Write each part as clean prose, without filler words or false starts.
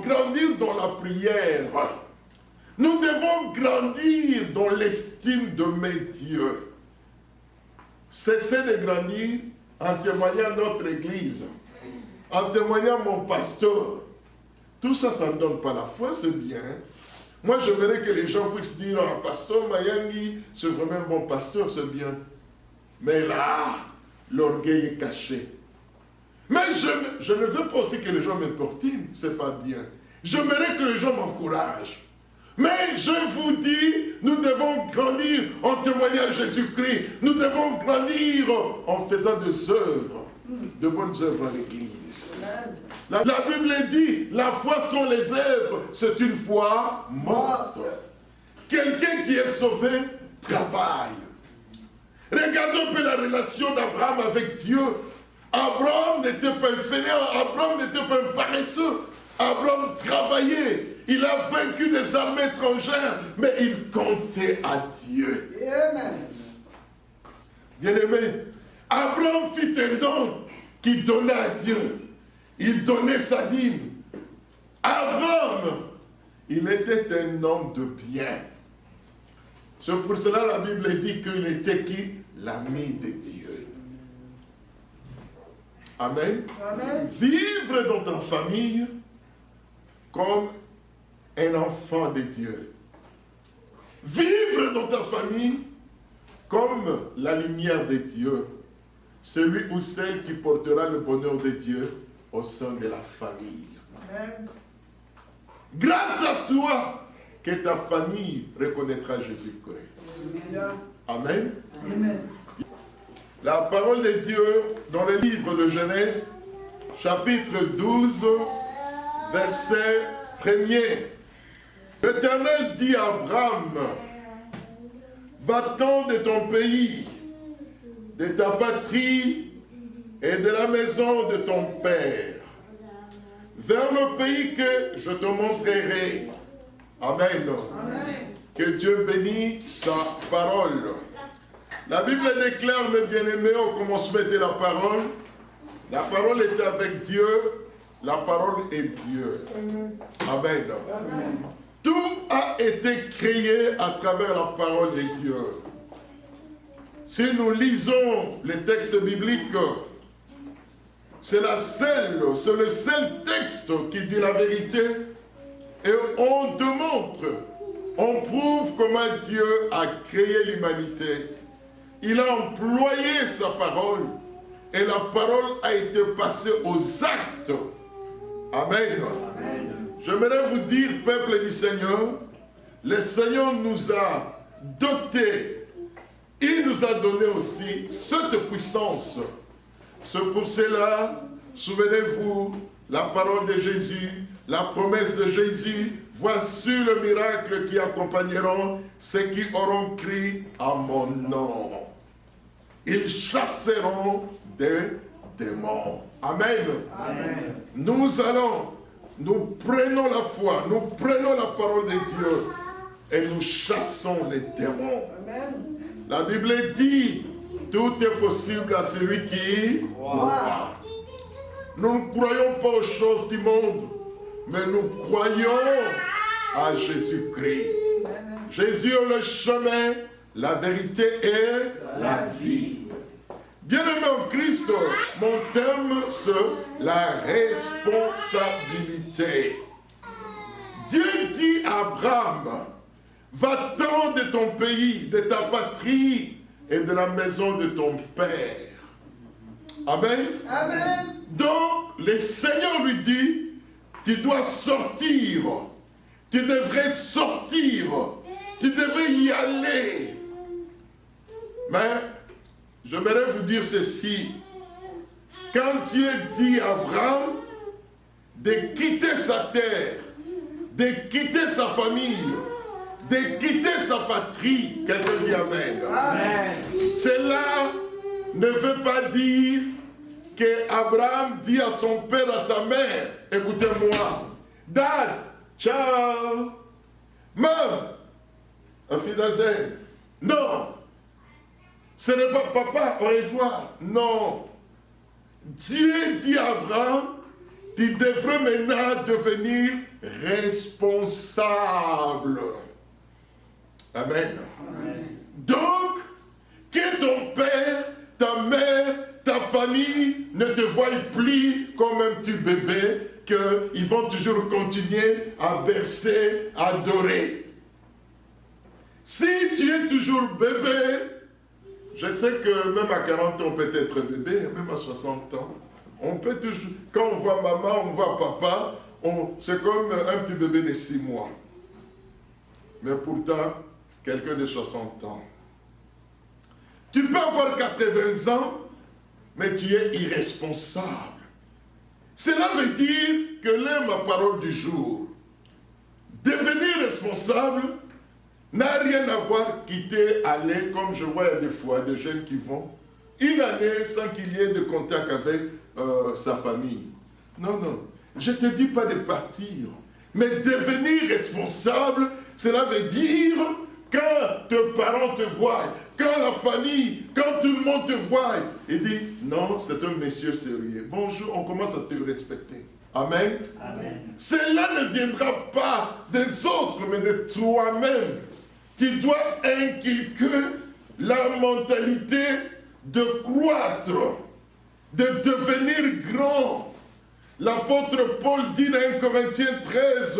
grandir dans la prière. Nous devons grandir dans l'estime de mes dieux. Cessez de grandir en témoignant notre église, en témoignant mon pasteur. Tout ça, ça ne donne pas la foi, c'est bien. Moi, j'aimerais que les gens puissent dire, ah, pasteur Mayangi, c'est vraiment un bon pasteur, c'est bien. Mais là, l'orgueil est caché. Mais je ne veux pas aussi que les gens me portinent, c'est pas bien. J'aimerais que les gens m'encouragent. Mais je vous dis, nous devons grandir en témoignant Jésus-Christ. Nous devons grandir en faisant des œuvres, de bonnes œuvres à l'église. La Bible dit, la foi sans les œuvres, c'est une foi morte. Quelqu'un qui est sauvé travaille. Regardons un peu la relation d'Abraham avec Dieu. Abraham n'était pas un fainéant, Abraham n'était pas un paresseux. Abraham travaillait. Il a vaincu des armées étrangères, mais il comptait à Dieu. Bien-aimé, Abraham fit un don qu'il donnait à Dieu. Il donnait sa dîme. Abraham, il était un homme de bien. C'est pour cela la Bible dit qu'il était qui? L'ami de Dieu. Amen. Amen. Vivre dans ta famille comme un enfant de Dieu. Vivre dans ta famille comme la lumière de Dieu. Celui ou celle qui portera le bonheur de Dieu au sein de la famille. Amen. Grâce à toi, que ta famille reconnaîtra Jésus-Christ. Amen. Amen. La parole de Dieu dans le livre de Genèse, chapitre 12, verset 1er. L'Éternel dit à Abraham, va-t'en de ton pays, de ta patrie et de la maison de ton père, vers le pays que je te montrerai. Amen. Amen. Que Dieu bénisse sa parole. La Bible déclare, mes bien-aimés, au commencement de la parole était avec Dieu, la parole est Dieu. Amen. Amen. Tout a été créé à travers la parole de Dieu. Si nous lisons les textes bibliques, c'est le seul texte qui dit la vérité. Et on démontre, on prouve comment Dieu a créé l'humanité. Il a employé sa parole et la parole a été passée aux actes. Amen. Amen. J'aimerais vous dire, peuple du Seigneur, le Seigneur nous a dotés, il nous a donné aussi cette puissance. C'est pour cela, souvenez-vous, la parole de Jésus, la promesse de Jésus, voici le miracle qui accompagneront ceux qui auront crié à mon nom. Ils chasseront des démons. Amen. Amen. Nous prenons la foi, nous prenons la parole de Dieu et nous chassons les démons. Amen. La Bible dit, tout est possible à celui qui croit. Nous ne croyons pas aux choses du monde, mais nous croyons à Jésus-Christ. Jésus est le chemin, la vérité et la vie. Bien-aimé en Christ, mon thème, c'est la responsabilité. Dieu dit à Abraham, va-t'en de ton pays, de ta patrie et de la maison de ton père. Amen. Amen. Donc, le Seigneur lui dit, tu dois sortir. Tu devrais sortir. Tu devrais y aller. Mais, j'aimerais vous dire ceci. Quand Dieu dit à Abraham de quitter sa terre, de quitter sa famille, de quitter sa patrie, quelqu'un dit Amen. Amen. Cela ne veut pas dire qu'Abraham dit à son père, à sa mère, écoutez-moi, Dad, ciao, Maman, Afidazen, non, ce n'est pas papa, au revoir, non. Dieu dit à Abraham, tu devrais maintenant devenir responsable. Amen. Amen. Donc, que ton père, ta mère, ta famille ne te voient plus comme un petit bébé qu'ils vont toujours continuer à bercer, à adorer. Si tu es toujours bébé, je sais que même à 40 ans, on peut être bébé, même à 60 ans, on peut toujours, quand on voit maman, on voit papa, c'est comme un petit bébé de 6 mois. Mais pourtant, quelqu'un de 60 ans. Tu peux avoir 80 ans, mais tu es irresponsable. Cela veut dire que là, ma parole du jour, devenir responsable n'a rien à voir quitter, aller, comme je vois des fois des jeunes qui vont une année sans qu'il y ait de contact avec sa famille. Non, non. Je ne te dis pas de partir, mais devenir responsable, cela veut dire quand tes parents te voient, quand la famille, quand tout le monde te voit, il dit, non, c'est un monsieur sérieux. Bonjour, on commence à te respecter. Amen. Amen. Cela ne viendra pas des autres, mais de toi-même. Tu dois inculquer la mentalité de croître, de devenir grand. L'apôtre Paul dit dans 1 Corinthiens 13,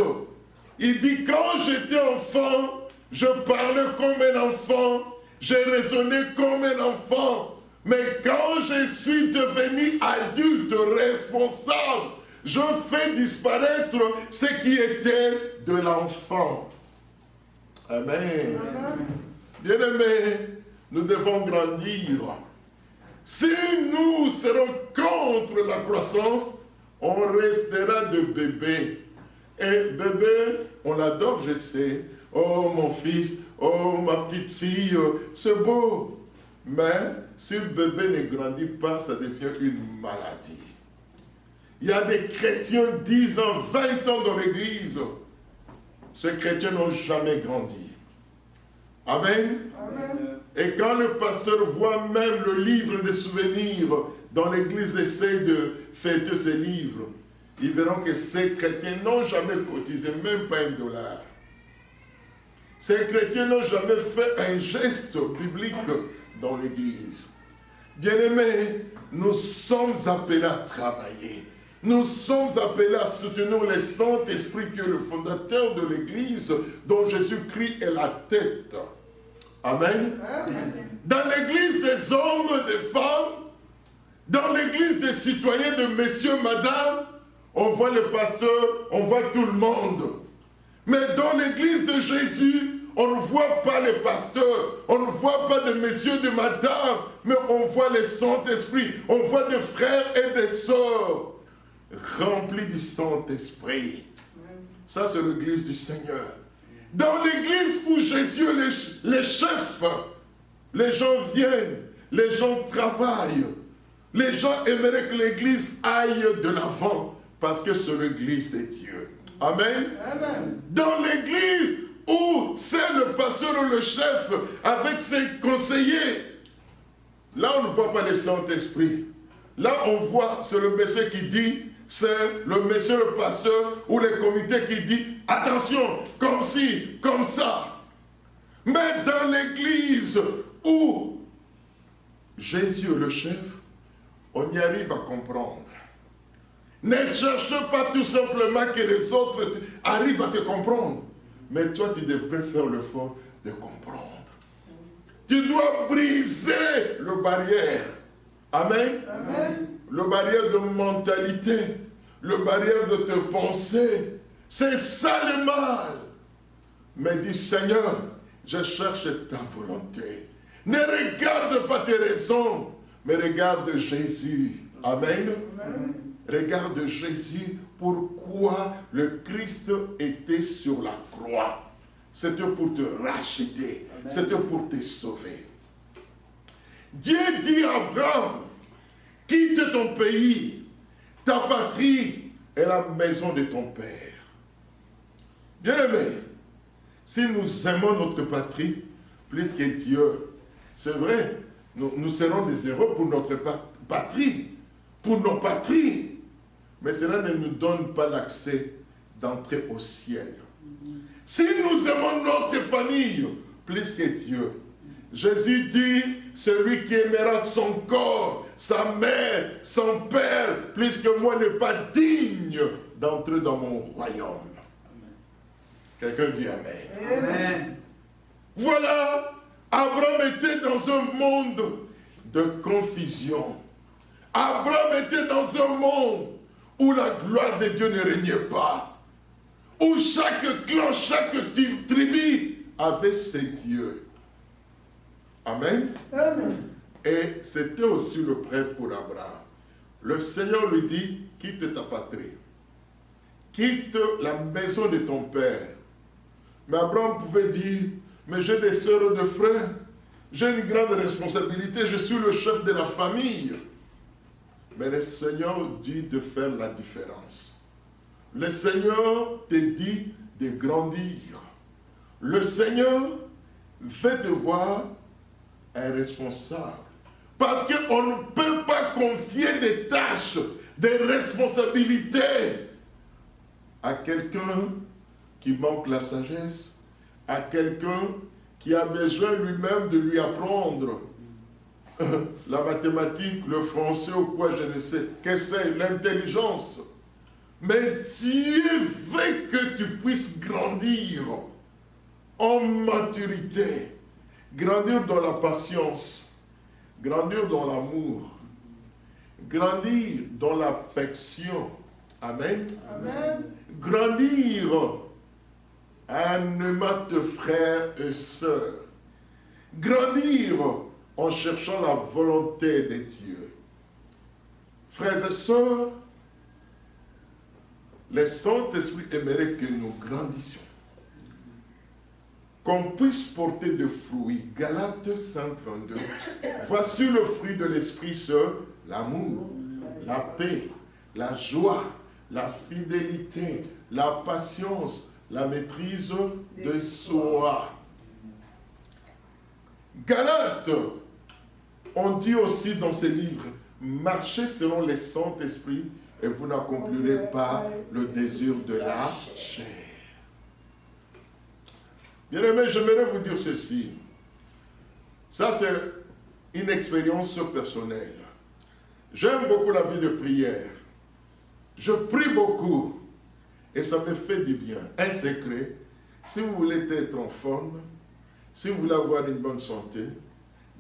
il dit, quand j'étais enfant, je parlais comme un enfant, j'ai raisonné comme un enfant, mais quand je suis devenu adulte responsable, je fais disparaître ce qui était de l'enfant. Amen. Bien-aimés, nous devons grandir. Si nous serons contre la croissance, on restera de bébé. Et bébé, on l'adore, je sais. Oh mon fils, oh ma petite fille, c'est beau. Mais si le bébé ne grandit pas, ça devient une maladie. Il y a des chrétiens 10 ans, 20 ans dans l'église. Ces chrétiens n'ont jamais grandi. Amen. Amen. Et quand le pasteur voit même le livre des souvenirs, dans l'église essaie de fêter ces livres, ils verront que ces chrétiens n'ont jamais cotisé, même pas $1. Ces chrétiens n'ont jamais fait un geste biblique dans l'église. Bien-aimés, nous sommes appelés à travailler. Nous sommes appelés à soutenir le Saint-Esprit qui est le fondateur de l'église, dont Jésus-Christ est la tête. Amen. Amen. Dans l'église des hommes, des femmes, dans l'église des citoyens, de messieurs, madame, on voit le pasteur, on voit tout le monde. Mais dans l'église de Jésus, on ne voit pas les pasteurs, on ne voit pas de messieurs, de madame, mais on voit le Saint-Esprit, on voit des frères et des sœurs remplis du Saint-Esprit. Ça, c'est l'église du Seigneur. Dans l'église où Jésus est le chef, les gens viennent, les gens travaillent. Les gens aimeraient que l'église aille de l'avant parce que c'est l'église de Dieu. Amen. Amen. Dans l'église où c'est le pasteur ou le chef avec ses conseillers, là on ne voit pas le Saint-Esprit. Là on voit, c'est le monsieur qui dit, c'est le monsieur le pasteur ou le comité qui dit, attention, comme ci, comme ça. Mais dans l'église où Jésus est le chef, on y arrive à comprendre. Ne cherche pas tout simplement que les autres arrivent à te comprendre. Mais toi, tu devrais faire l'effort de comprendre. Tu dois briser le barrière. Amen. Amen. Le barrière de mentalité, le barrière de tes pensées. C'est ça le mal. Mais dis, Seigneur, je cherche ta volonté. Ne regarde pas tes raisons, mais regarde Jésus. Amen. Amen. Regarde Jésus, pourquoi le Christ était sur la croix. C'était pour te racheter. C'était pour te sauver. Dieu dit à Abraham, quitte ton pays, ta patrie et la maison de ton père. Bien-aimé, si nous aimons notre patrie plus que Dieu, c'est vrai, nous serons des héros pour notre patrie, pour nos patries. Mais cela ne nous donne pas l'accès d'entrer au ciel. Si nous aimons notre famille plus que Dieu, Jésus dit, celui qui aimera son corps, sa mère, son père, plus que moi n'est pas digne d'entrer dans mon royaume. Quelqu'un dit Amen. Amen. Voilà, Abraham était dans un monde de confusion. Abraham était dans un monde où la gloire de Dieu ne régnait pas. Où chaque clan, chaque tribu avait ses dieux. Amen. Amen. Et c'était aussi le prêt pour Abraham. Le Seigneur lui dit, quitte ta patrie. Quitte la maison de ton père. Mais Abraham pouvait dire, mais j'ai des sœurs et des frères. J'ai une grande responsabilité, je suis le chef de la famille. Mais le Seigneur dit de faire la différence. Le Seigneur te dit de grandir. Le Seigneur veut te voir un responsable. Parce qu'on ne peut pas confier des tâches, des responsabilités à quelqu'un qui manque la sagesse, à quelqu'un qui a besoin lui-même de lui apprendre la mathématique, le français ou quoi, je ne sais, que c'est l'intelligence. Mais Dieu veut que tu puisses grandir en maturité, grandir dans la patience, grandir dans l'amour, grandir dans l'affection. Amen. Amen. Grandir en aimant tes frères et sœurs. Grandir en cherchant la volonté de Dieu. Frères et sœurs, le Saint-Esprit aimerait que nous grandissions. Qu'on puisse porter des fruits. Galates 5:22. Voici le fruit de l'Esprit, c'est l'amour, la paix, la joie, la fidélité, la patience, la maîtrise de soi. Galates, on dit aussi dans ces livres, marchez selon le Saint-Esprit et vous n'accomplirez pas le désir de la chair. Bien-aimés, j'aimerais vous dire ceci. Ça, c'est une expérience personnelle. J'aime beaucoup la vie de prière. Je prie beaucoup et ça me fait du bien. Un secret, si vous voulez être en forme, si vous voulez avoir une bonne santé,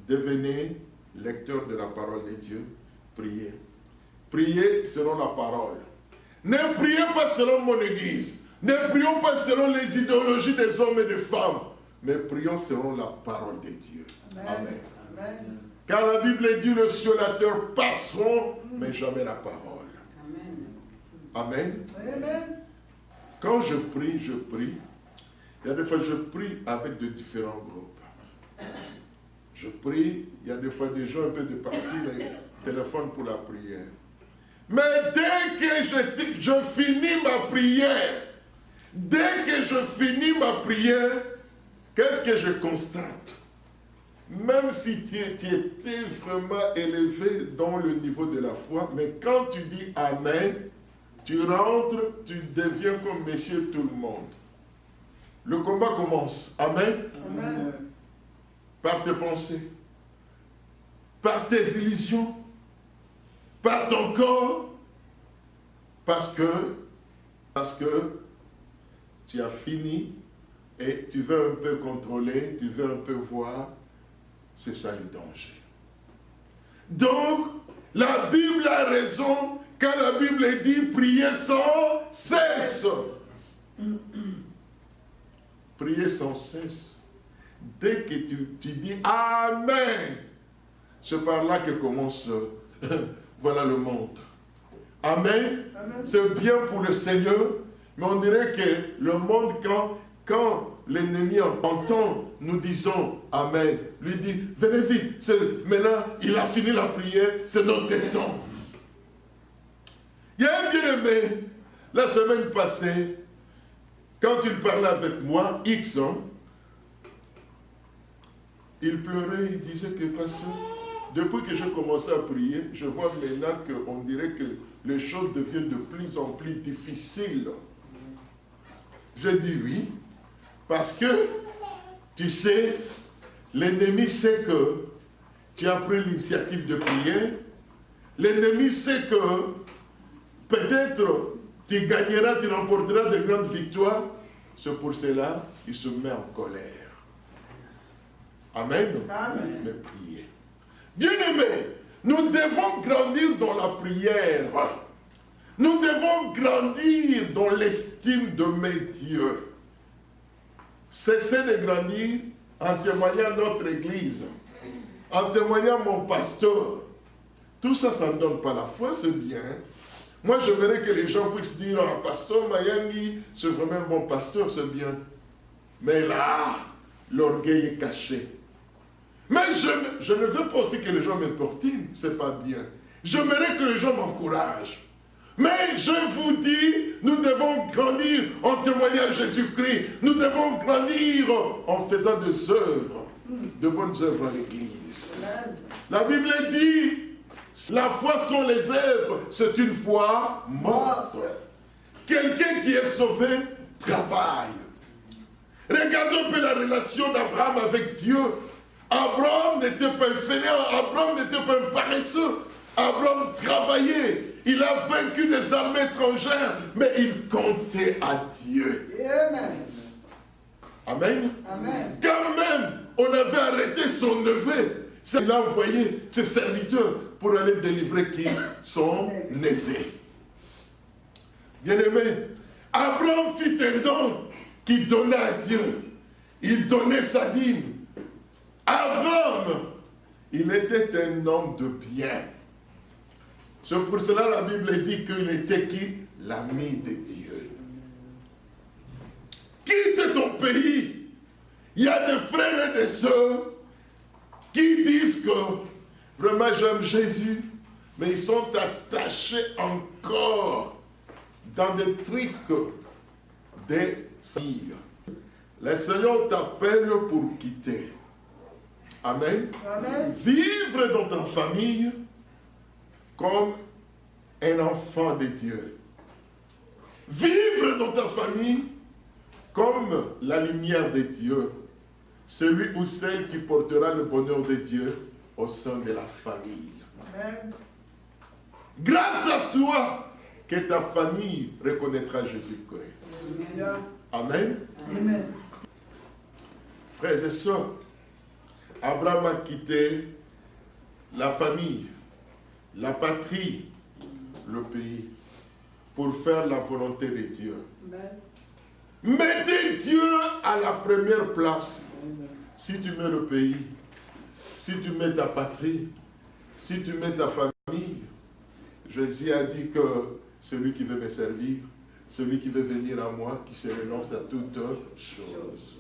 devenez lecteur de la parole de Dieu, priez. Priez selon la parole. Ne priez pas selon mon église. Ne prions pas selon les idéologies des hommes et des femmes, mais prions selon la parole de Dieu. Amen. Amen. Car la Bible dit, le ciel et la terre passeront, mais jamais la parole. Amen. Amen. Quand je prie, il y a des fois je prie avec de différents groupes. Je prie, il y a des fois des gens un peu de partout, mais téléphone pour la prière. Mais dès que je finis ma prière, qu'est-ce que je constate? Même si tu étais vraiment élevé dans le niveau de la foi, mais quand tu dis Amen, tu rentres, tu deviens comme monsieur tout le monde. Le combat commence. Amen. Amen. Par tes pensées, par tes illusions, par ton corps, parce que tu as fini et tu veux un peu contrôler, tu veux un peu voir, c'est ça le danger. Donc, la Bible a raison quand la Bible dit prier sans cesse. Prier sans cesse. Dès que tu dis Amen, c'est par là que commence voilà le monde. Amen. Amen. C'est bien pour le Seigneur, mais on dirait que le monde, quand l'ennemi entend, nous disons Amen, lui dit, venez vite, maintenant il a fini la prière, c'est notre temps. Il y a un bien-aimé, la semaine passée, quand il parlait avec moi, il pleurait, il disait que pasteur, depuis que j'ai commencé à prier, je vois maintenant qu'on dirait que les choses deviennent de plus en plus difficiles. Je dis oui, parce que, tu sais, l'ennemi sait que tu as pris l'initiative de prier. L'ennemi sait que peut-être tu gagneras, tu remporteras de grandes victoires. C'est pour cela qu'il se met en colère. Amen. Amen. Mais priez. Bien-aimés, nous devons grandir dans la prière. Nous devons grandir dans l'estime de mes dieux. Cessez de grandir en témoignant notre église, en témoignant mon pasteur. Tout ça, ça ne donne pas la foi, c'est bien. Moi, j'aimerais que les gens puissent dire, ah, pasteur Mayangi, c'est vraiment un bon pasteur, c'est bien. Mais là, l'orgueil est caché. Mais je ne veux pas aussi que les gens me portinent, c'est pas bien. J'aimerais que les gens m'encouragent. Mais je vous dis, nous devons grandir en témoignant Jésus-Christ. Nous devons grandir en faisant des œuvres, de bonnes œuvres à l'église. La Bible dit, la foi sans les œuvres, c'est une foi morte. Quelqu'un qui est sauvé travaille. Regardons un peu la relation d'Abraham avec Dieu. Abraham n'était pas un fainéant, Abraham n'était pas un paresseux. Abraham travaillait. Il a vaincu des armées étrangères, mais il comptait à Dieu. Amen. Amen. Amen. Quand même, on avait arrêté son neveu. Il a envoyé ses serviteurs pour aller délivrer qui? Son neveu. Bien-aimé, Abraham fit un don qu'il donnait à Dieu. Il donnait sa dîme. Abraham, il était un homme de bien. C'est pour cela la Bible dit qu'il était qui? L'ami de Dieu. Quitte ton pays. Il y a des frères et des sœurs qui disent que vraiment j'aime Jésus, mais ils sont attachés encore dans des trucs des sires. Le Seigneur t'appelle pour quitter. Amen. Amen. Vivre dans ta famille comme un enfant de Dieu. Vivre dans ta famille comme la lumière de Dieu. Celui ou celle qui portera le bonheur de Dieu au sein de la famille. Amen. Grâce à toi, que ta famille reconnaîtra Jésus-Christ. Amen. Amen. Frères et sœurs, Abraham a quitté la famille, la patrie, le pays, pour faire la volonté de Dieu. Amen. Mettez Dieu à la première place. Amen. Si tu mets le pays, si tu mets ta patrie, si tu mets ta famille, Jésus a dit que celui qui veut me servir, celui qui veut venir à moi, qui se renonce à toutes choses.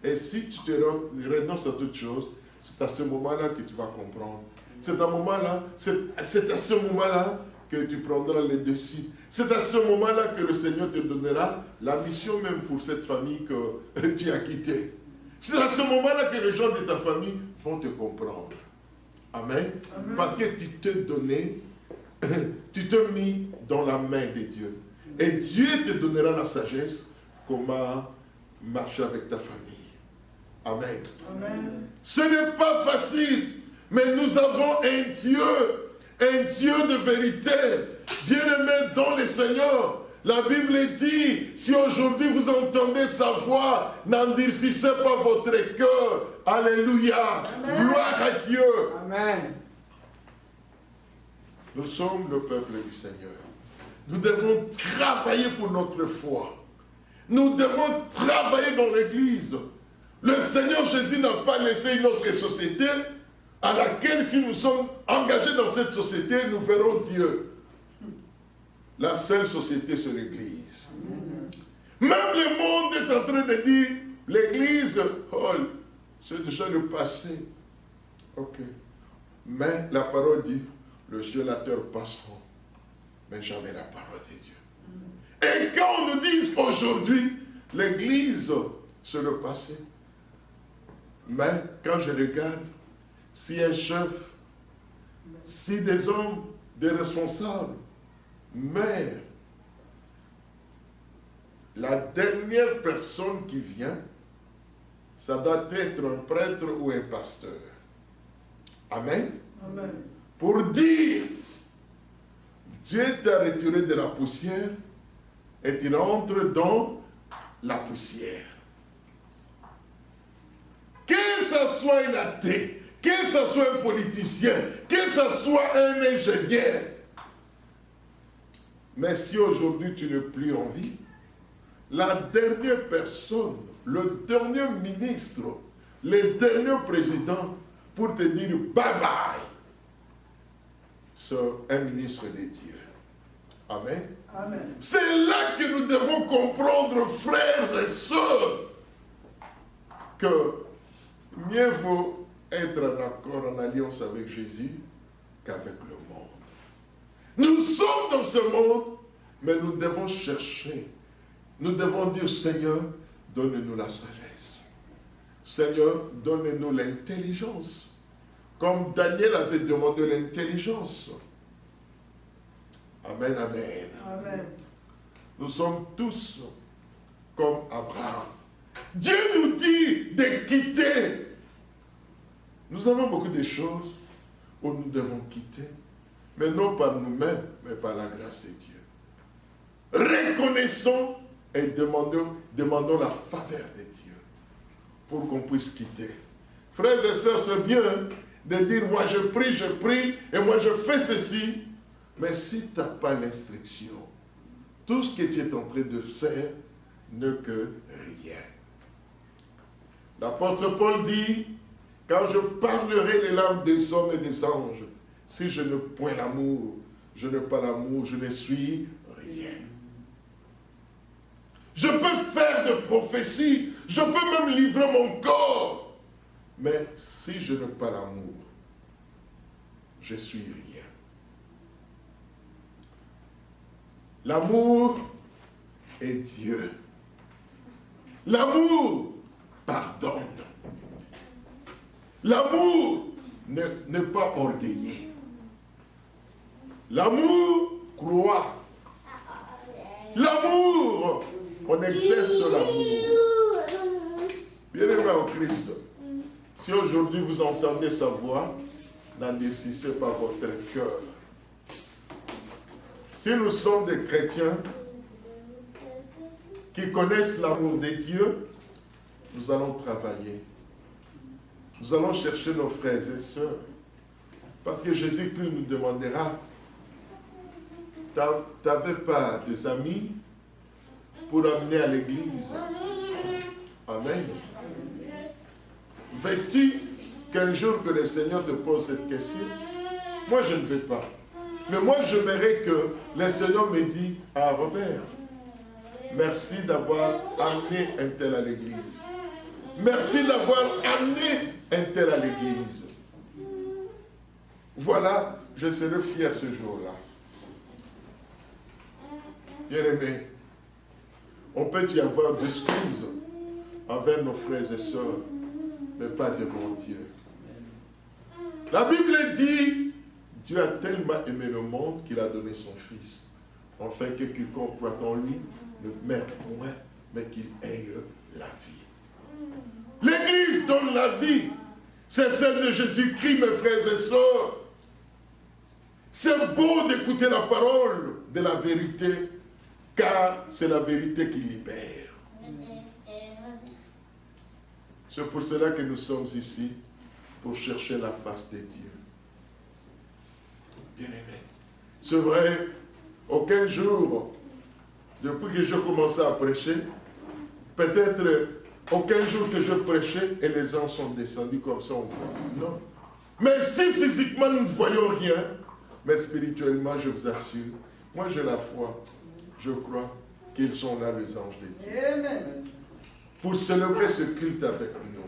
Et si tu te renonces à toutes choses, c'est à ce moment-là que tu vas comprendre. C'est à ce moment-là que tu prendras le dessus. C'est à ce moment-là que le Seigneur te donnera la mission même pour cette famille que tu as quittée. C'est à ce moment-là que les gens de ta famille vont te comprendre. Amen. Amen. Parce que tu t'es donné, tu t'es mis dans la main de Dieu. Et Dieu te donnera la sagesse comment marcher avec ta famille. Amen. Amen. Ce n'est pas facile, mais nous avons un Dieu de vérité, bien-aimé dans le Seigneur. La Bible dit, si aujourd'hui vous entendez sa voix, n'endurcissez pas votre cœur. Alléluia. Amen. Gloire à Dieu. Amen. Nous sommes le peuple du Seigneur. Nous devons travailler pour notre foi. Nous devons travailler dans l'Église. Le Seigneur Jésus n'a pas laissé une autre société à laquelle, si nous sommes engagés dans cette société, nous verrons Dieu. La seule société, c'est l'Église. Même le monde est en train de dire, l'Église, oh, c'est déjà le passé. Ok. Mais la parole dit, le ciel et la terre passeront, mais jamais la parole de Dieu. Et quand on nous dit aujourd'hui, l'Église, c'est le passé. Mais quand je regarde, si un chef, si des hommes, des responsables, mais la dernière personne qui vient, ça doit être un prêtre ou un pasteur. Amen. Amen. Pour dire, Dieu t'a retiré de la poussière et tu rentres dans la poussière. Que ce soit un athée, que ce soit un politicien, que ce soit un ingénieur, mais si aujourd'hui tu n'es plus en vie, la dernière personne, le dernier ministre, le dernier président pour te dire bye bye, c'est un ministre de Dieu. Amen. Amen. C'est là que nous devons comprendre, frères et sœurs, que mieux vaut être en accord, en alliance avec Jésus qu'avec le monde. Nous sommes dans ce monde, mais nous devons chercher. Nous devons dire, Seigneur, donne-nous la sagesse. Seigneur, donne-nous l'intelligence. Comme Daniel avait demandé l'intelligence. Amen, amen. Amen. Nous sommes tous comme Abraham. Dieu nous dit de quitter. Nous avons beaucoup de choses où nous devons quitter, mais non par nous-mêmes, mais par la grâce de Dieu. Reconnaissons et demandons la faveur de Dieu pour qu'on puisse quitter. Frères et sœurs, c'est bien de dire, moi je prie, et moi je fais ceci, mais si tu n'as pas l'instruction, tout ce que tu es en train de faire n'est que rien. L'apôtre Paul dit, quand je parlerai les langues des hommes et des anges, si je n'ai point l'amour, je n'ai pas l'amour, je ne suis rien. Je peux faire de prophéties, je peux même livrer mon corps, mais si je n'ai pas l'amour, je suis rien. L'amour est Dieu. L'amour pardonne. L'amour n'est pas orgueilleux. L'amour croit. L'amour, on exerce l'amour. Bien-aimés en Christ, si aujourd'hui vous entendez sa voix, n'endurcissez pas votre cœur. Si nous sommes des chrétiens qui connaissent l'amour de Dieu, nous allons travailler. Nous allons chercher nos frères et sœurs. Parce que Jésus-Christ nous demandera, tu n'avais pas des amis pour amener à l'église? Amen. Veux-tu qu'un jour que le Seigneur te pose cette question? Moi, je ne veux pas. Mais moi, j'aimerais que le Seigneur me dise, ah Robert, merci d'avoir amené un tel à l'église. Merci d'avoir amené un tel à l'église. Voilà, je serai fier ce jour-là. Bien-aimés, on peut y avoir des excuses envers nos frères et sœurs, mais pas devant Dieu. La Bible dit, Dieu a tellement aimé le monde qu'il a donné son Fils, afin que quiconque croit en lui ne meure point, mais qu'il ait la vie. L'Église donne la vie. C'est celle de Jésus-Christ, mes frères et sœurs. C'est beau d'écouter la parole de la vérité, car c'est la vérité qui libère. C'est pour cela que nous sommes ici, pour chercher la face de Dieu. Bien-aimé, c'est vrai, aucun jour, depuis que je commençais à prêcher, peut-être aucun jour que je prêchais et les gens sont descendus comme ça, on voit. Non. Mais si physiquement nous ne voyons rien, mais spirituellement, je vous assure, moi j'ai la foi, je crois qu'ils sont là, les anges de Dieu. Amen. Pour célébrer ce culte avec nous.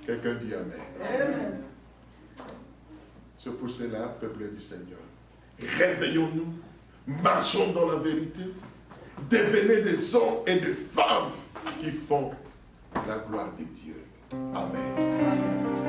Quelqu'un dit Amen. Amen. C'est pour cela, peuple du Seigneur, réveillons-nous, marchons dans la vérité, devenez des hommes et des femmes qui font la gloire de Dieu. Amen. Amen.